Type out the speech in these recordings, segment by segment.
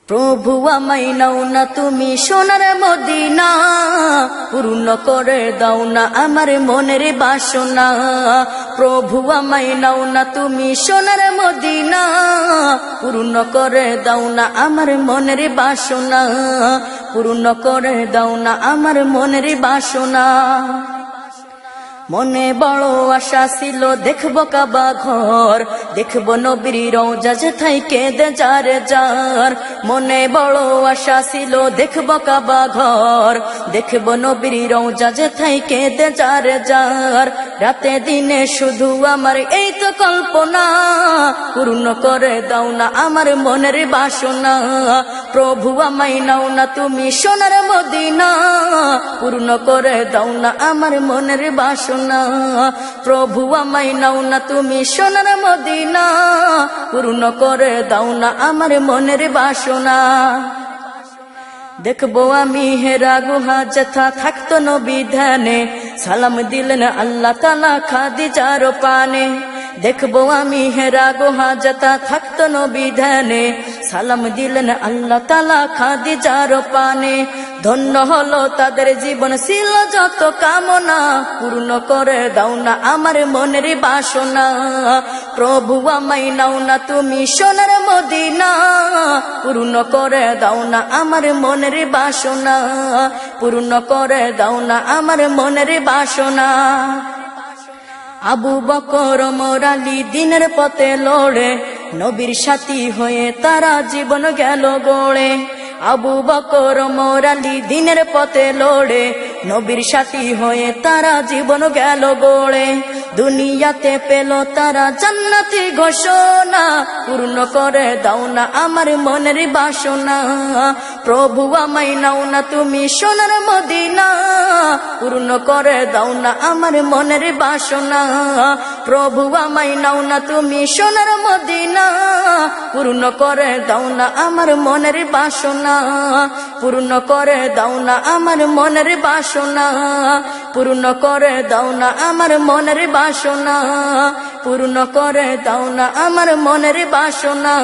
প্রভু আমায় নাও না তুমি সোনার মদিনা, পূর্ণ করে দাও না আমার মনের বাসনা। প্রভু আমায় নাও না তুমি সোনার মদিনা, পূর্ণ করে দাও না আমার মনের বাসনা, পূর্ণ করে দাও না আমার মনের বাসনা। মনে বড় আশা ছিল দেখবো কাবা ঘর, দেখবো নবীর রওজা যেথায় কেঁদে যার যার। মনে বড় আশা ছিল দেখবো কাবা ঘর, দেখবো নবীর রওজা যেথায় কেঁদে যার যার। রাতে দিনে শুধু আমার এই তো কল্পনা, পূর্ণ করে দাও না আমার মনের বাসনা। প্রভু আমায় নাও না তুমি সোনার মদিনা, পূর্ণ করে দাও না আমার মনের বাসনা। প্রভু আমায় নাও না তুমি সোনার মদিনা, পূর্ণ করে দাও না আমার মনের বাসনা। দেখবো আমি হেরা গুহা যেথা থাকতো নবী ধ্যানে, সালাম দিলেন আল্লাহ তাআলা খাদিজার পানে। দেখবো আমি হেরা গুহা যেথা থাকতো নবী ধ্যানে, সালাম দিলেন আল্লাহ তাআলা খাদিজার পানে। ধন্য হলো তাদের জীবন ছিল যত কামনা, পূর্ণ করে দাও না আমার মনের বাসনা। প্রভু আমায় নাও না তুমি সোনার মদিনা, পূর্ণ করে দাও না আমার মনের বাসনা, পূর্ণ করে দাও না আমার মনের বাসনা। আবু বকর ওমর আলী দিনের পথে লড়ে, নবীর সাথী হয়ে তারা জীবন গেল গড়ে। আবু বকর ওমর আলী দিনের পথে লড়ে, নবীর সাথী হয়ে তারা জীবন গেল গড়ে। দুনিয়াতে পেল তারা জান্নাতি ঘোষণা, পূর্ণ করে দাও না আমার মনের বাসনা। প্রভু আমায় নাও না তুমি সোনার মদিনা, পূর্ণ করে দাও না আমার মনের বাসনা। প্রভু আমায় নাও না তুমি সোনার মদিনা, পূর্ণ করে দাও না আমার মনের বাসনা, পূর্ণ করে দাও না আমার মনের বাসনা, পূর্ণ করে দাও না আমার মনের বাসনা, পূর্ণ করে দাও না আমার মনের বাসনা,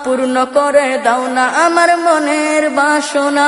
পূর্ণ করে দাও না আমার মনের বাসনা।